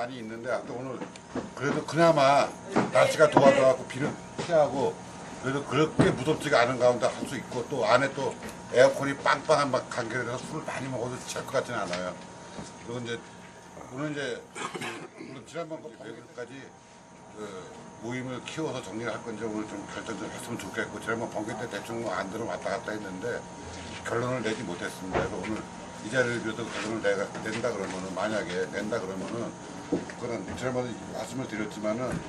많이 있는데 아까 오늘 그래도 그나마 날씨가 도와줘갖고 비는 피하고 그래도 그렇게 무덥지가 않은 가운데 할 수 있고 또 안에 또 에어컨이 빵빵한 막 간결에 대해서 술을 많이 먹어도 찰 것 같지는 않아요. 그리고 이제 오늘 이제 물론 지난번 여기까지 그 모임을 키워서 정리를 할 건지 오늘 좀 결정 좀 했으면 좋겠고 지난번 번개 때 대충 뭐 안들어 왔다 갔다 했는데 결론을 내지 못했습니다. 그래서 오늘 이 자리를 빌어서 결론을 낸다 그러면은 만약에 낸다 그러면은 그거는 지난번에 말씀을 드렸지만은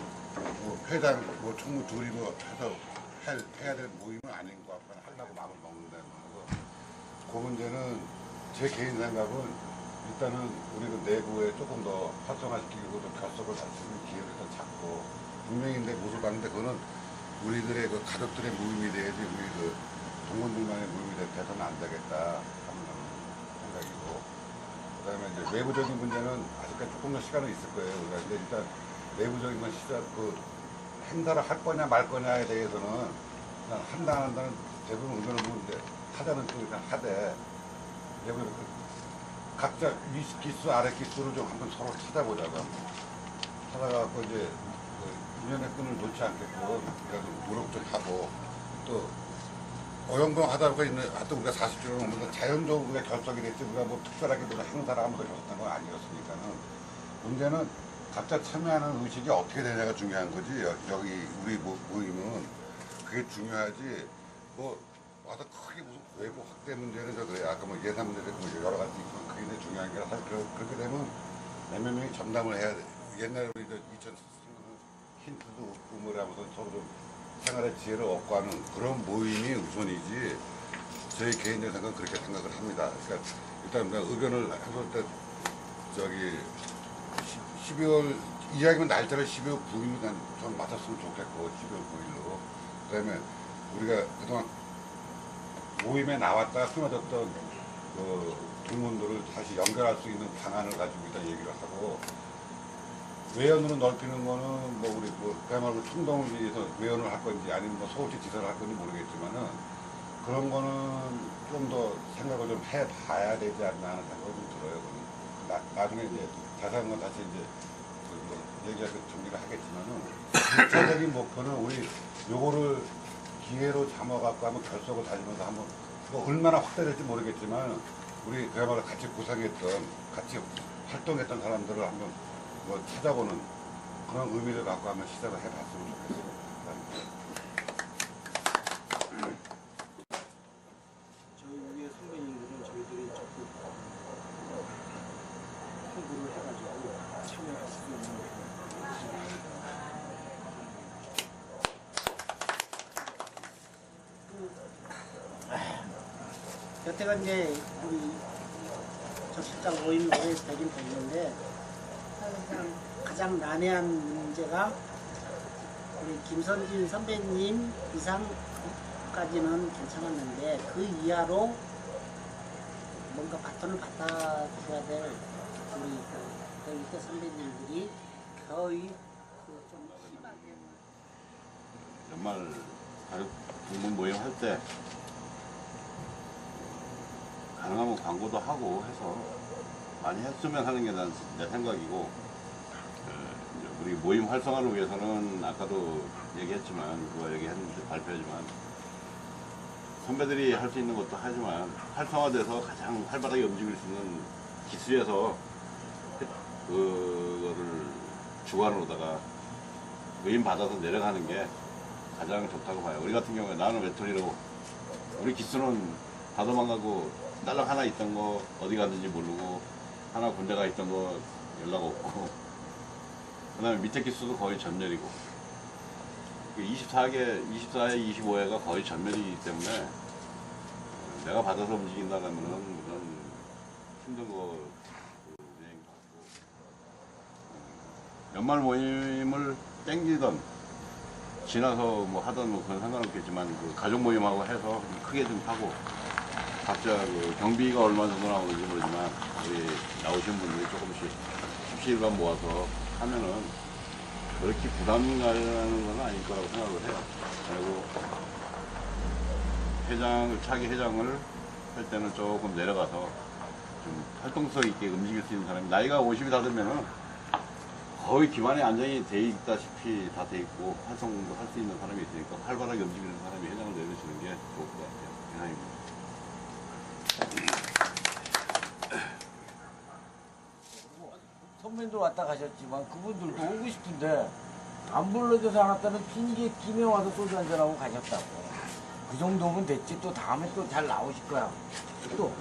뭐 회장 뭐 총무 둘이 뭐 해서 해야 될 모임은 아닌 것 같고 하려고 마음을 먹는다는 거고 그 문제는 제 개인 생각은 일단은 우리 그 내부에 조금 더 활성화시키고 또 결석을 할 수 있는 기회를 더 찾고 분명히인데 모습 봤는데 그거는 우리들의 그 가족들의 모임이 돼야지 우리 그 동문들만의 모임이 돼서는 안 되겠다 하는 생각이고 그다음에 이제 외부적인 문제는 아직까지 조금 더 시간은 있을 거예요. 우리가 근데 일단 내부적인 건 시작 그 행사를 할 거냐 말 거냐에 대해서는 그냥 한다 안 한다는 대부분 의견을 보는데 하자는 또 그냥 하되 내부는 각자 위 기수 아래 기수를 좀 한번 서로 찾아보자고 찾아가고 이제 그 인연의 끈을 놓지 않겠고 이런 노력 좀 하고 또 어영동 하다 보니까 하여튼 우리가 40주년 넘으면서 자연적으로 우리가 결석이 됐지 우리가 뭐 특별하게 무슨 행사를 하면서 결석한 건 아니었으니까는 문제는 각자 참여하는 의식이 어떻게 되냐가 중요한 거지. 여기 우리 모임은 그게 중요하지. 뭐 와서 크게 무슨 외부 확대 문제는 저 그래. 아까 뭐 예산 문제도 뭐 여러 가지 있지만 그게 이제 중요한 게 사실 그렇게 되면 몇몇 명이 전담을 해야 돼. 옛날에 우리 2000 힌트도 없고 뭐라면서 서로 좀 생활의 지혜를 얻고 하는 그런 모임이 우선이지. 저희 개인적인 생각은 그렇게 생각을 합니다. 그러니까 일단 의견을 해볼 때 저기 12월 이야기면 날짜를 12월 9일로 좀 맞췄으면 좋겠고 12월 9일로 그다음에 우리가 그동안 모임에 나왔다가 끊어졌던 그 동문들을 다시 연결할 수 있는 방안을 가지고 일단 얘기를 하고 외연으로 넓히는 거는 뭐 우리 뭐 그야말로 충동을 위해서 외연을 할 건지 아니면 뭐 서울시 지사를 할 건지 모르겠지만은 그런 거는 좀 조금 더 생각을 좀 해봐야 되지 않나 하는 생각이 좀 들어요. 나중에 이제 자세한 건 다시 이제 뭐 얘기해서 정리를 하겠지만은 1차적인 목표는 우리 요거를 기회로 잡아갖고 한번 결석을 다니면서 한번 뭐 얼마나 확대될지 모르겠지만 우리 그야말로 같이 구상했던 같이 활동했던 사람들을 한번 뭐 찾아보는 그런 의미를 갖고 한번 시작을 해봤으면 좋겠어요. 저희 위에 선배님들은 저희들이 적극 홍보를 해가지고 참여할 수 있는 여태가 이제 우리 적실장 모임이 오래 되긴 됐는데 사실상 가장 난해한 문제가 우리 김선진 선배님 이상까지는 괜찮았는데 그 이하로 뭔가 바톤을 받아줘야 될 우리 그 선배님들이 거의 그좀 심하게 연말 가족 동문 모임 할 때 가능하면 광고도 하고 해서 많이 했으면 하는 게 내 생각이고, 우리 모임 활성화를 위해서는 아까도 얘기했지만, 그거 얘기했는데 발표했지만, 선배들이 할 수 있는 것도 하지만 활성화돼서 가장 활발하게 움직일 수 있는 기수에서 그거를 주관으로다가 모임 받아서 내려가는 게 가장 좋다고 봐요. 우리 같은 경우에 나는 외톨이로 우리 기수는 다 도망가고 딸랑 하나 있던 거 어디 갔는지 모르고 하나 군대 가 있던 거 연락 없고 그 다음에 밑에 기수도 거의 전멸이고 24회, 25회가 거의 전멸이기 때문에 내가 받아서 움직인다는 그런 힘든 거 여행 같고 연말 모임을 땡기던 지나서 뭐 하던 뭐 그건 상관없겠지만 그 가족 모임하고 해서 좀 크게 좀 하고 각자 그 경비가 얼마 정도 나오는지 모르지만 우리 나오신 분들이 조금씩 십시일반 모아서 하면은 그렇게 부담이 가는 건 아닐 거라고 생각을 해요. 그리고 차기 회장을 할 때는 조금 내려가서 좀 활동성 있게 움직일 수 있는 사람이 나이가 50이 다 되면은 거의 기반에 안정이 돼 있다시피 다 돼 있고 활동도 할 수 있는 사람이 있으니까 활발하게 움직이는 사람이 회장을 내려주는 게 좋을 것 같아요. 이상입니다. 선배님들 왔다 가셨지만 그분들도 오고 싶은데 안 불러줘서 안 왔다는 핑계 끼며 와서 소주 한잔하고 가셨다고. 그 정도면 됐지. 또 다음에 또 잘 나오실 거야. 또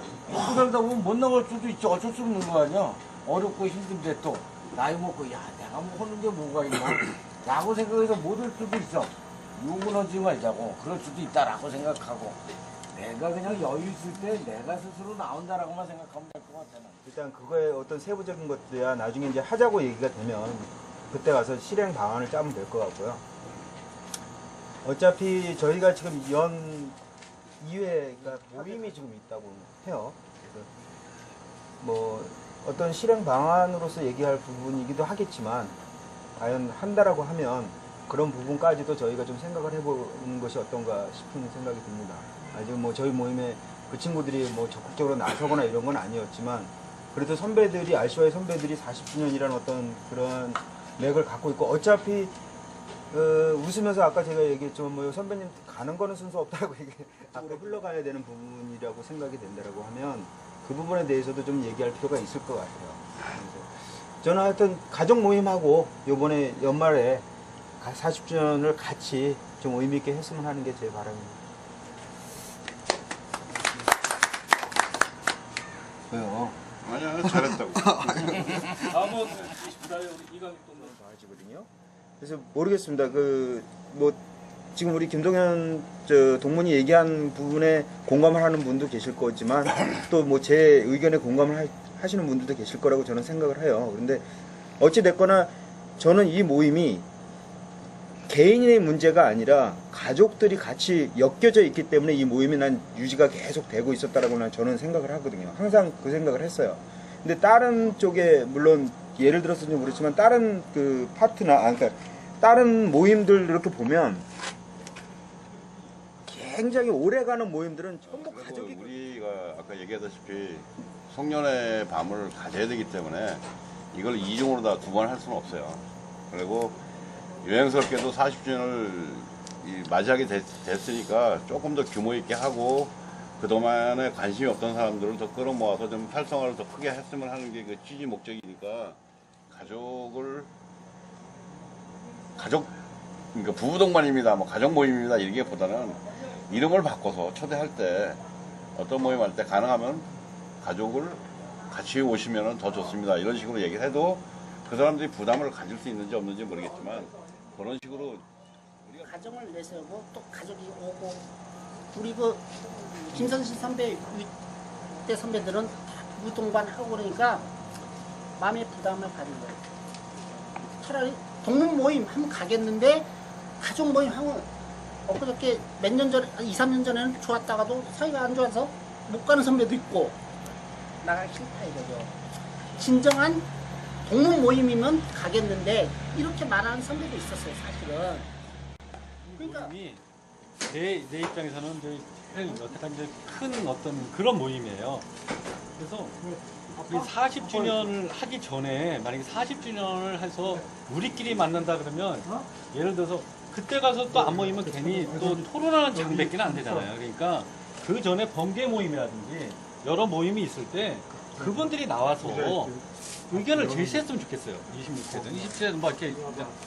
살다 보면 못 나갈 수도 있지. 어쩔 수 없는 거 아니야. 어렵고 힘든데 또 나이 먹고 야 내가 뭐 하는 게 뭐가 있나 라고 생각해서 못 올 수도 있어. 욕은 하지 말자고. 그럴 수도 있다라고 생각하고 내가 그냥 여유 있을 때 내가 스스로 나온다라고만 생각하면 될 것 같아. 일단 그거의 어떤 세부적인 것들이야 나중에 이제 하자고 얘기가 되면 그때 가서 실행 방안을 짜면 될 것 같고요. 어차피 저희가 지금 연 2회가 모임이 지금 있다고 해요. 그래서 뭐 어떤 실행 방안으로서 얘기할 부분이기도 하겠지만 과연 한다라고 하면 그런 부분까지도 저희가 좀 생각을 해보는 것이 어떤가 싶은 생각이 듭니다. 아직 뭐 저희 모임에 그 친구들이 뭐 적극적으로 나서거나 이런 건 아니었지만 그래도 선배들이 RCY 선배들이 40주년이라는 어떤 그런 맥을 갖고 있고 어차피 웃으면서 아까 제가 얘기했지만 뭐 선배님 가는 거는 순서 없다고 앞으로 흘러가야 되는 부분이라고 생각이 된다라고 하면 그 부분에 대해서도 좀 얘기할 필요가 있을 것 같아요. 저는 하여튼 가족 모임하고 요번에 연말에 40주년을 같이 좀 의미 있게 했으면 하는 게 제 바람입니다. 왜요? 아니야, 잘했다고. 다음은 24회 우리 이강익 동무 좋아지거든요. 그래서 모르겠습니다. 뭐 지금 우리 김동현 동문이 얘기한 부분에 공감을 하는 분도 계실 거지만 또 뭐 제 의견에 공감을 하시는 분들도 계실 거라고 저는 생각을 해요. 그런데 어찌 됐거나 저는 이 모임이 개인의 문제가 아니라 가족들이 같이 엮여져 있기 때문에 이 모임이 난 유지가 계속 되고 있었다라고 난 저는 생각을 하거든요. 항상 그 생각을 했어요. 근데 다른 쪽에 물론 예를 들어서는 모르지만 다른 그 파트나 그러니까 다른 모임들 이렇게 보면 굉장히 오래가는 모임들은 전부 가족이 아까 얘기하다시피 송년회 밤을 가져야 되기 때문에 이걸 이중으로 다 구분할 수는 없어요. 그리고 유행스럽게도 40주년을 맞이하게 됐으니까 조금 더 규모 있게 하고 그동안에 관심이 없던 사람들을 더 끌어모아서 좀 활성화를 더 크게 했으면 하는 게 그 취지 목적이니까 그러니까 부부 동반입니다, 뭐 가족 모임입니다 이기보다는 이름을 바꿔서 초대할 때 어떤 모임 할 때 가능하면 가족을 같이 오시면 더 좋습니다 이런 식으로 얘기를 해도 그 사람들이 부담을 가질 수 있는지 없는지 모르겠지만 그런 식으로 가정을 내세우고 또 가족이 오고 우리 그 김선신 선배 때 선배들은 다 부부 동반하고 그러니까 마음의 부담을 가진 거예요. 차라리 동문 모임 하면 가겠는데 가족 모임 하면 엊그저께 몇 년 전에 2, 3년 전에는 좋았다가도 사이가 안 좋아서 못 가는 선배도 있고 나가기 싫다 이거죠. 진정한 동문 모임이면 가겠는데 이렇게 말하는 선배도 있었어요 사실은. 그러니까 모임이 내 입장에서는 이제 여태까지 이제 큰 어떤 그런 모임이에요. 그래서 이 40주년을 하기 전에 만약에 40주년을 해서 우리끼리 만난다 그러면 예를 들어서 그때 가서 또 안 모이면 괜히 또 토론하는 장밖에는 안 되잖아요. 그러니까 그 전에 번개 모임이라든지 여러 모임이 있을 때 그분들이 나와서 의견을 제시했으면 좋겠어요. 26회든 27회든 뭐 이렇게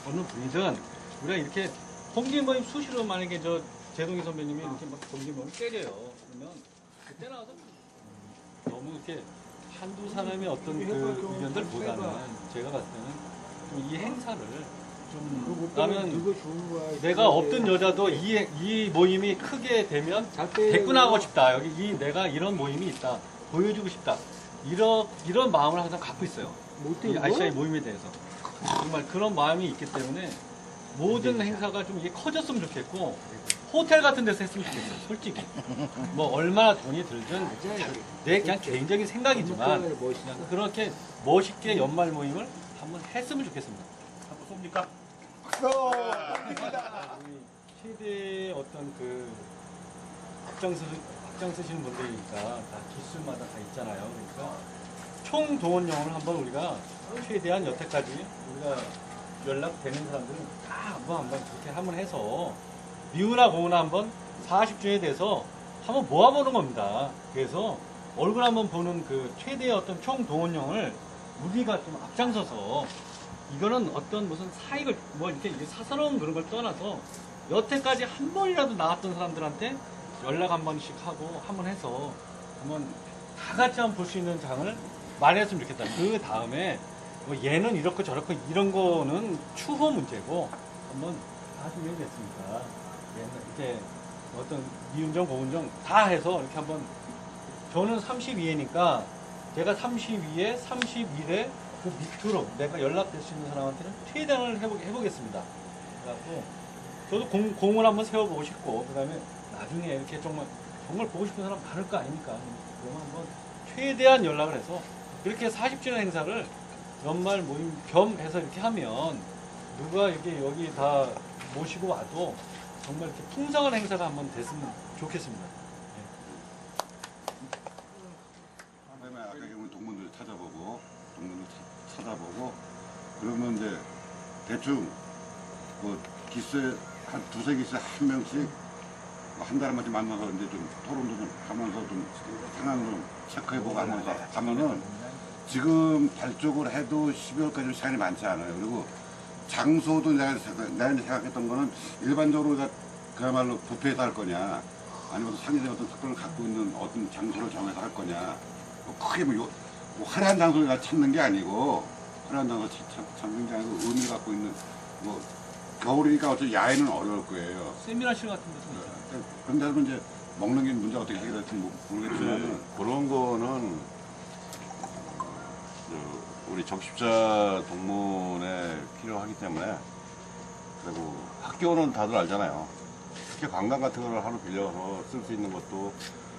어느 분이든 우리가 이렇게 번개 모임 수시로 만약에 저 재동희 선배님이 이렇게 막 번개 모임 때려요. 그러면 그때 나와서 너무 이렇게 한두 사람의 어떤 그 의견들보다는 제가 봤을 때는 좀 이 행사를 좀 나는 내가 없던 여자도 이 모임이 크게 되면 대꾸나가고 싶다. 여기 내가 이런 모임이 있다. 보여주고 싶다. 이런 마음을 항상 갖고 있어요. 이 ICI 모임에 대해서. 정말 그런 마음이 있기 때문에 모든 행사가 좀 이게 커졌으면 좋겠고 호텔 같은 데서 했으면 좋겠어요. 솔직히. 뭐 얼마나 돈이 들든 내 그냥 개인적인 생각이지만 그냥 그렇게 멋있게 연말 모임을 한번 했으면 좋겠습니다. 쏩니까? 최대 어떤 그 확장 쓰시는 분들이니까 다 기술마다 다 있잖아요. 그러니까 총 동원령을 한번 우리가 최대한 여태까지 우리가 연락되는 사람들은 다 한번 그렇게 한번 해서 미우나 고우나 한번 40주에 대해서 한번 모아보는 겁니다. 그래서 얼굴 한번 보는 그 최대의 어떤 총 동원령을 우리가 좀 앞장서서 이거는 어떤 무슨 사익을 뭐 이렇게 사사로운 그런 걸 떠나서 여태까지 한 번이라도 나왔던 사람들한테 연락 한 번씩 하고 한번 해서 한번 다 같이 한번 볼 수 있는 장을 마련했으면 좋겠다. 그 다음에 뭐 얘는 이렇고 저렇고 이런 거는 추후 문제고 한번 하시면 됐습니까? 이렇게 어떤 미운정 고운정 다 해서 이렇게 한번 저는 32회니까 제가 32회, 31회 그 밑으로 내가 연락될 수 있는 사람한테는 최대한을 해보겠습니다. 그래갖고 저도 공을 한번 세워보고 싶고 그 다음에 나중에 이렇게 정말 보고 싶은 사람 많을 거 아닙니까? 그러면 한번 최대한 연락을 해서 이렇게 40주년 행사를 연말 모임 겸 해서 이렇게 하면 누가 이렇게 여기 다 모시고 와도 정말 이렇게 풍성한 행사가 한번 됐으면 좋겠습니다. 그다음에 아까 경우 동문들 찾아보고 그러면 이제 대충 뭐 기세 한 두세 기세 한 명씩 한 달에 한 번씩 만나서 이제 좀 토론도 좀 하면서 좀 상황 좀 체크해보고 하면서 하면은 지금 발족을 해도 12월까지 시간이 많지 않아요. 그리고 장소도 내가 생각했던 거는 일반적으로 그야말로 뷔페에서 할 거냐 아니면 상위적인 어떤 특권을 갖고 있는 어떤 장소를 정해서 할 거냐 뭐 크게 뭐 화려한 장소를 찾는 게 아니고 화려한 장소 찾는 게 아니고 의미를 갖고 있는 뭐 겨울이니까 어차피 야외는 어려울 거예요. 세미나 시간 같은 데서 그런데 이제 먹는 게 문제 어떻게 해결될지 모르겠지만 그런 거는 우리 적십자 동문에 필요하기 때문에 그리고 학교는 다들 알잖아요. 특히 관광 같은 거를 하루 빌려서 쓸 수 있는 것도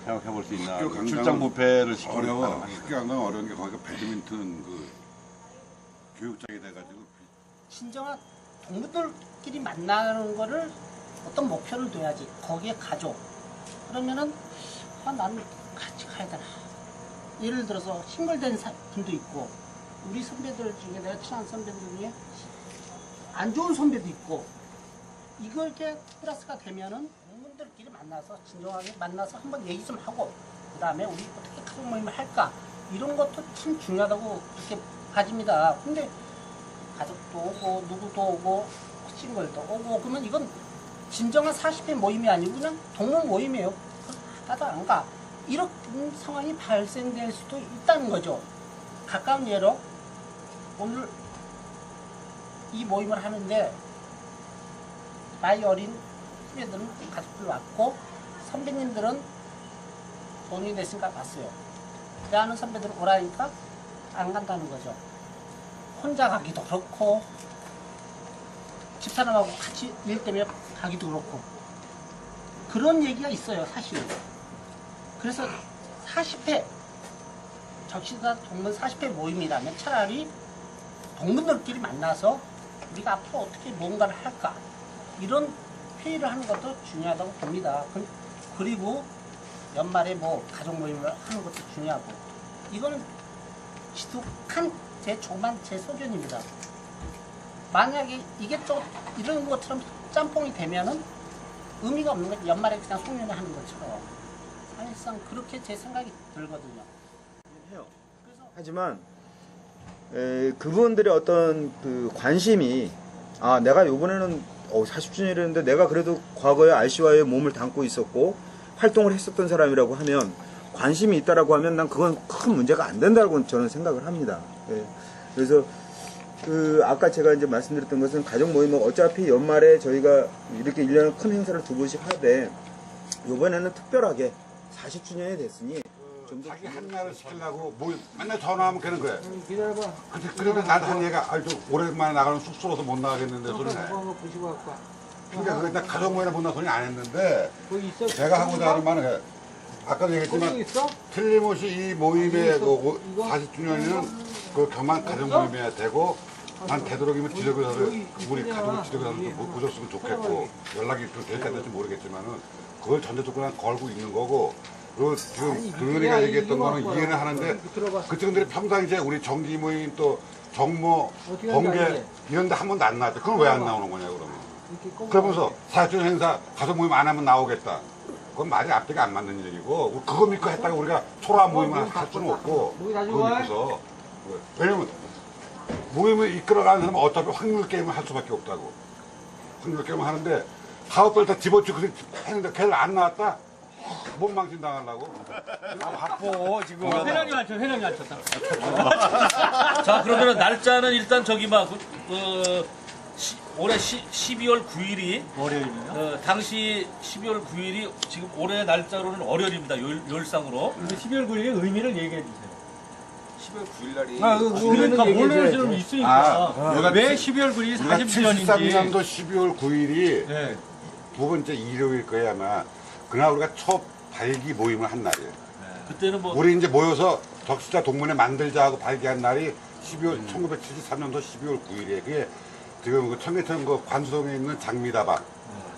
생각해 볼 수 있나. 학교 관광은 출장 뷔페를 시키는 어려워. 거 학교 관광 어려운 게 거기가 배드민턴 그 교육장이 돼가지고 진정한 동무들끼리 만나는 거를 어떤 목표를 둬야지. 거기에 가족. 그러면은 난 같이 가야 되나. 예를 들어서 싱글된 분도 있고 우리 선배들 중에 내가 친한 선배들 중에 안 좋은 선배도 있고 이걸 이렇게 플러스가 되면은 부모님들끼리 만나서 진정하게 만나서 한번 얘기 좀 하고 그 다음에 우리 어떻게 가족 모임을 할까 이런 것도 참 중요하다고 그렇게 가집니다. 근데 가족도 오고 누구도 오고 싱글도 오고 그러면 이건 진정한 40회 모임이 아니고 그냥 동문 모임이에요. 하다도 안 가. 이런 상황이 발생될 수도 있다는 거죠. 가까운 예로 오늘 이 모임을 하는데 나이 어린 후배들은 가족들 왔고 선배님들은 돈이 냈으니까 왔어요. 내 아는 선배들은 오라니까 안 간다는 거죠. 혼자 가기도 그렇고 집사람하고 같이 일 때문에 가기도 그렇고 그런 얘기가 있어요 사실. 그래서 40회 적시다 동문 40회 모임이라면 차라리 동문들끼리 만나서 우리가 앞으로 어떻게 뭔가를 할까 이런 회의를 하는 것도 중요하다고 봅니다. 그리고 연말에 뭐 가족 모임을 하는 것도 중요하고 이거는 지독한 제 조만 제 소견입니다. 만약에 이게 또 이런 것처럼 짬뽕이 되면은 의미가 없는 건 연말에 그냥 송년회 하는 것처럼 사실상 그렇게 제 생각이 들거든요. 하지만 그분들의 어떤 그 관심이 내가 요번에는 40주년이랬는데 내가 그래도 과거에 RC와의 몸을 담고 있었고 활동을 했었던 사람이라고 하면 관심이 있다라고 하면 난 그건 큰 문제가 안 된다고 저는 생각을 합니다. 그래서 아까 제가 이제 말씀드렸던 것은 가족 모임은 어차피 연말에 저희가 이렇게 1년에 큰 행사를 두 번씩 하되 요번에는 특별하게 40주년이 됐으니 좀 더 자기 한 날을 시키려고 모임 맨날 전화하면 되는 거야. 기다려봐. 그러면 나한테 한 얘기가 좀 오랜만에 나가면 쑥스러워서 못 나가겠는데 소리네. 보시고 갖고 와. 그러니까 그게 나 가족 모임에 못 나가 소리 안 했는데 거기 있어? 제가 하고자 하는 말은 아까도 거기 얘기했지만 있어? 틀림없이 이 모임의 이거? 40주년은 그 경만 가족 모임이어야 되고 난 되도록이면 지적을 여기 우리 있잖아. 가족을 지적을 위에 하면서 모셨으면 좋겠고 연락이 좀 될까 될지 모르겠지만은 그걸 전제 조건에 걸고 있는 거고 그리고 지금 아니, 그러니까 야, 얘기했던 이거 거는 갖고 이해는 와라. 하는데 이렇게 들어봐. 그쪽들이 평상시에 우리 정기 모임 또 정모 어떻게 하는지 번개 알지? 이런 데 한 번도 안 나왔대. 그건 왜 안 나오는 거냐 그러면. 이렇게 꼭 그러면서 40주년 행사 가족 모임 안 하면 나오겠다. 그건 말이 앞뒤가 안 맞는 얘기고 그거 믿고 했다가 우리가 초라 모임을 할 수는 없고 목이 다 그거 좋아? 믿고서 왜냐면 모임을 이끌어가는 사람은 어차피 확률 게임을 할 수밖에 없다고. 확률 게임을 하는데 사업들 다 집어치고 했는데 걔를 안 나왔다? 못 망신 당하려고. 바빠 지금. 회장님 안 쳐, 회장님 안 쳤다. 자, 그러면은 날짜는 일단 저기 막, 올해 12월 9일이, 월요일이요? 당시 12월 9일이 지금 올해 날짜로는 월요일입니다. 요일상으로. 근데 12월 9일의 의미를 얘기해 주세요. 12월 9일 날이 그러니까 모르는 사람 있으니까. 우리가 왜 12월 9일이 40주년인지. 73년도 12월 9일이 네. 두 번째 일요일 거야 아마. 그날 우리가 첫 발기 모임을 한 날이에요. 그때는 뭐 우리 이제 모여서 적시자 동문회 만들자 하고 발기한 날이 1973년도 12월 9일이에요. 그게 지금 그 청계천 그 관성에 있는 장미다방에서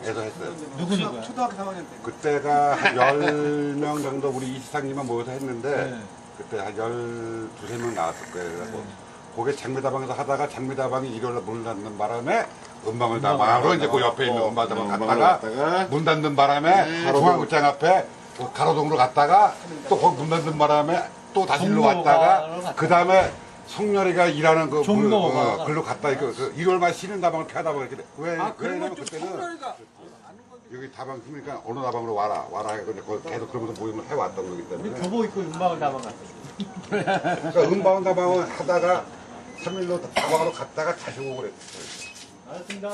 했어요. 누구신가요? 초등학교 3학년 때. 그때가 한 10명 정도 우리 이시상님만 모여서 했는데 네. 그때 한 12명 나왔을 거예요. 그래서 그게 장미다방에서 하다가 장미다방이 일요일날 문 닫는 바람에 음방을 다방으로 이제 그 옆에 있는 음방다방 갔다가 문 닫는 바람에 중앙극장 앞에 그 가로동으로 갔다가 또 거기 문 닫는 바람에 또 다시 일로 왔다가 그 다음에 성렬이가 일하는 그 종로가 글로 갔다 그 일요일만 쉬는 다방을 펴다방 이렇게 왜냐면 그때는 여기 다방 쓰니까 어느 다방으로 와라 해서 계속 그러면서 모임을 해왔던 거기 때문에 교복 입고 음방을 담아갔어요. 그러니까 음방원 다방을 하다가 3일로 다방으로 갔다가 다시 오고 그랬어요. 알았습니다.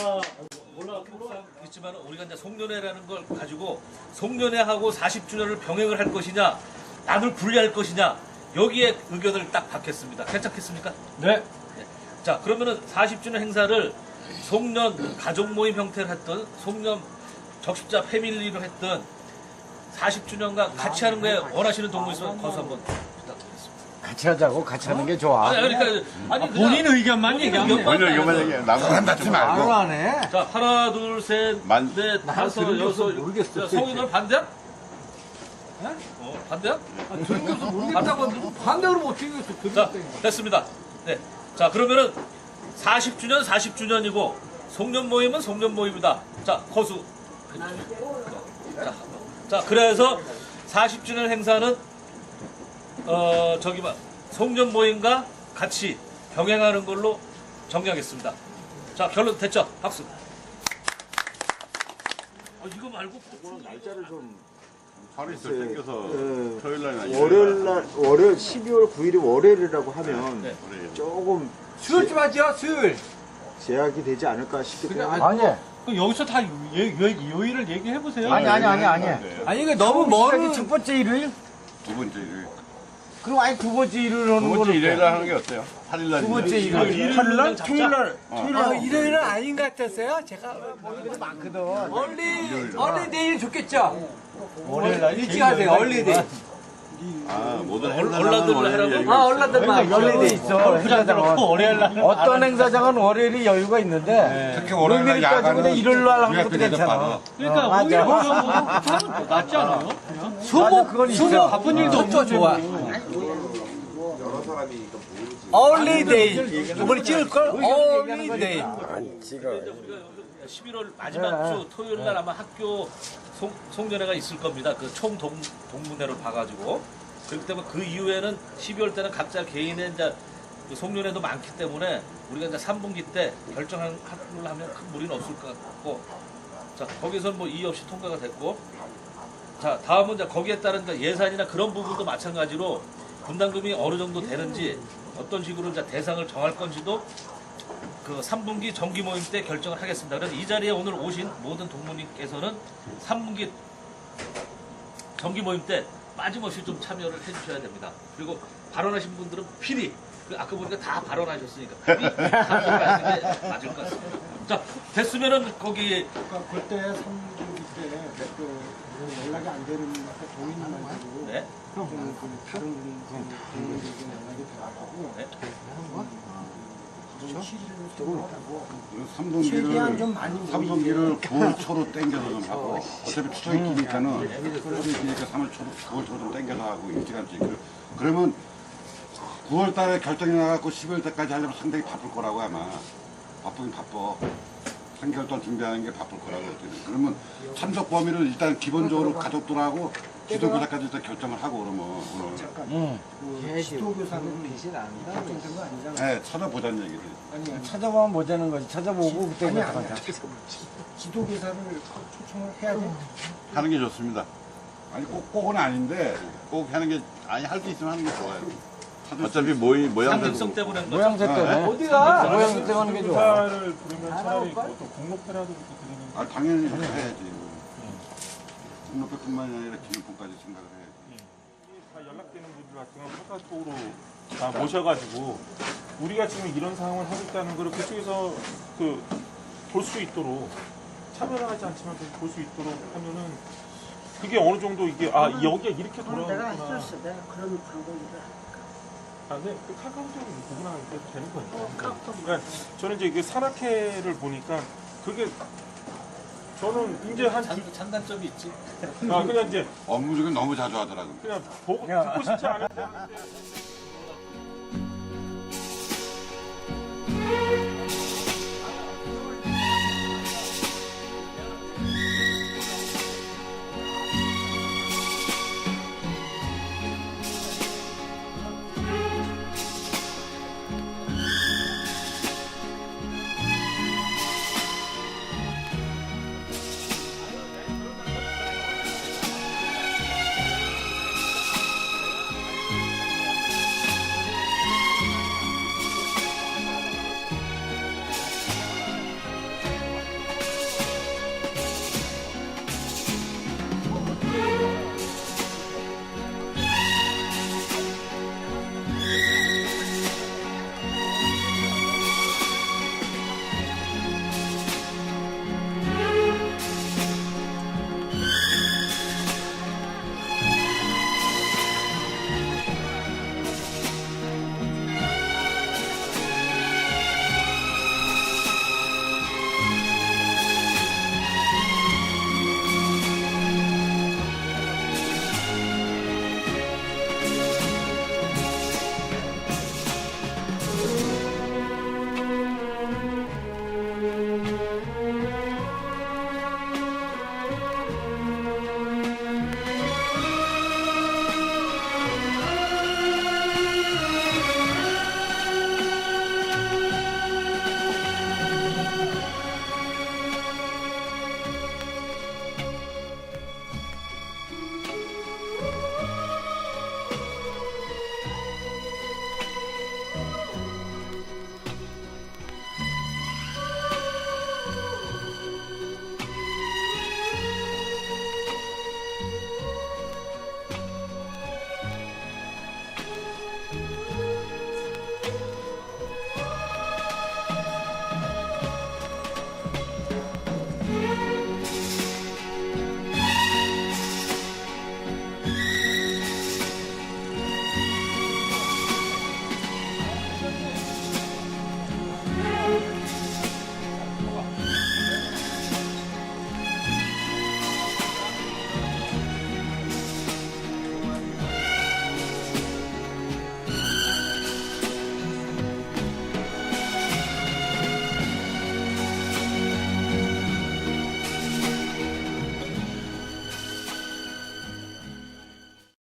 있지만 우리가 이제 송년회라는 걸 가지고 송년회하고 40주년을 병행을 할 것이냐, 남을 분리할 것이냐, 여기에 의견을 딱 받겠습니다. 괜찮겠습니까? 네. 자, 그러면은 40주년 행사를 송년 가족 모임 형태를 했던 송년 적십자 패밀리로 했던 40주년과 같이 하는 거에 원하시는 동무 있으면 거기서 한번 부탁드리겠습니다. 같이 하자고 같이 하는 게 좋아. 아니, 그러니까 아니 그냥 본인 의견만 얘기하면 본인 돼요. 의견만 얘기해. 사람 받지 말고. 말을 안 해. 자, 하나, 둘, 셋, 넷, 다섯, 들은 줄 여섯, 모르겠어. 성인은 반대야? 반대야? 들으면서 모르겠다고 하는데 반대로 어떻게 했어? 자, 됐습니다. 네. 자, 그러면은 40주년 40주년이고 송년 모임은 송년 모임이다. 자, 거수. 자, 그래서 40주년 행사는 송년 모임과 같이 병행하는 걸로 정리하겠습니다. 자, 결론 됐죠? 박수. 이거 말고 날짜를 좀 하루 이틀 땡겨서 토요일 날이나 월요일 12월 9일이 월요일이라고 하면 네. 조금 수요일 좀 하죠, 수요일. 제약이 되지 않을까 싶기 때문에 아니, 그럼 여기서 다 요일을 얘기해 보세요. 아니. 아니 이게 너무 먼. 첫 번째 일요일? 두 번째 일요일. 그럼 아니 두 번째 일요일 하는 두 번째 거는 일요일 날 하는 게 어때요? 8일 날. 두 번째 일요일. 일요일. 8일날? 토요일날? 일요일은 아닌 것 같았어요. 제가 많거든. 얼리데이 좋겠죠. 월요일날 일찍 하세요. 얼리데이. 모든 얼라들을 하라고? 얼라들만 연례돼 있어. 행사장은. 월요일날. 어떤 행사장은 월요일이 여유가 있는데 특히 월요일 날 요일까지 그냥 야간은 일요일날 하는 것도 예약도 괜찮아. 그러니까 맞아. 오히려 그건 낫지 않아요? 그냥? 수목 그건 있어. 바쁜 일도 없죠. 좋아. 여러 사람이 이거 모르지. 얼리데이. 이번에 찍을걸? 얼리데이. 우리가 11월 마지막 주 토요일 날 아마 학교 송년회가 있을 겁니다. 그 총 동문회를 봐가지고. 그렇기 때문에 그 이후에는 12월 때는 각자 개인의 이제 그 송년회도 많기 때문에 우리가 이제 3분기 때 결정을 하면 큰 무리는 없을 것 같고. 자, 거기서는 뭐 이의 없이 통과가 됐고. 자, 다음은 이제 거기에 따른 이제 예산이나 그런 부분도 마찬가지로 분담금이 어느 정도 되는지 어떤 식으로 이제 대상을 정할 건지도 그 3분기 정기 모임 때 결정을 하겠습니다. 그래서 이 자리에 오늘 오신 모든 동무님께서는 3분기 정기 모임 때 빠짐없이 좀 참여를 해주셔야 됩니다. 그리고 발언하신 분들은 필히 아까 보니까 다 발언하셨으니까 필히 참여하시는 게 맞을 것 같습니다. 자, 됐으면은 거기 그러니까 그때 3분기 때 연락이 안 되는 동의만 가지고 네. 다른 동의들에게 연락이 돼가지고 네. 최대한 좀 많이 3분기를 9월 초로 땡겨서 좀 하고 어차피 추석이 기니까는 추석이 기니까 3월 초로 9월 초로 좀 땡겨서 하고 일찌감치 그러면 9월 달에 결정이 나갖고 12월 때까지 하려면 상당히 바쁠 거라고 아마 바쁘긴 바빠 3개월 동안 준비하는 게 바쁠 거라고 그러면 참석 범위를 일단 기본적으로 가족들하고 지도교사까지 일단 결정을 하고 그러면 오늘 지도교사는 대신 안 결정된 거 아니잖아요. 네, 찾아보자는 얘기지. 아니 찾아보면 보자는 거지. 찾아보고 그때 아니 결정하자. 지도교사를 초청을 해야 돼. 하는 게 좋습니다. 아니 꼭은 아닌데 꼭 하는 게 아니 할 수 있으면 하는 게 좋아요. 어차피 모양새도 상징성 때문에 그런 거죠. 모양새 때문에. 어디가? 모양새 때문에 하는 게 좋아. 를 부르면 차라리 또 공로패라도 드리는 아 당연히 해야지. 등록뿐만이 아니라 기념품까지 생각을 해야지. 다 연락되는 분들 같은 경우는 카카오톡으로 다 모셔가지고 우리가 지금 이런 상황을 하고 있다는 걸 그쪽에서 볼 수 있도록 참여를 하지 않지만 볼 수 있도록 하면은 그게 어느 정도 이게 여기가 이렇게 내가 돌아가구나. 해줬어. 내가 그런 방법이라. 네, 그 카카오톡은 보거나 해도 되는 거니까. 그러니까 저는 이제 그 산악회를 보니까 그게 저는 이제 장단점이 있지. 그냥 이제 업무 중에 너무 자주 하더라고. 그냥 듣고 싶지 않을 때 하는데.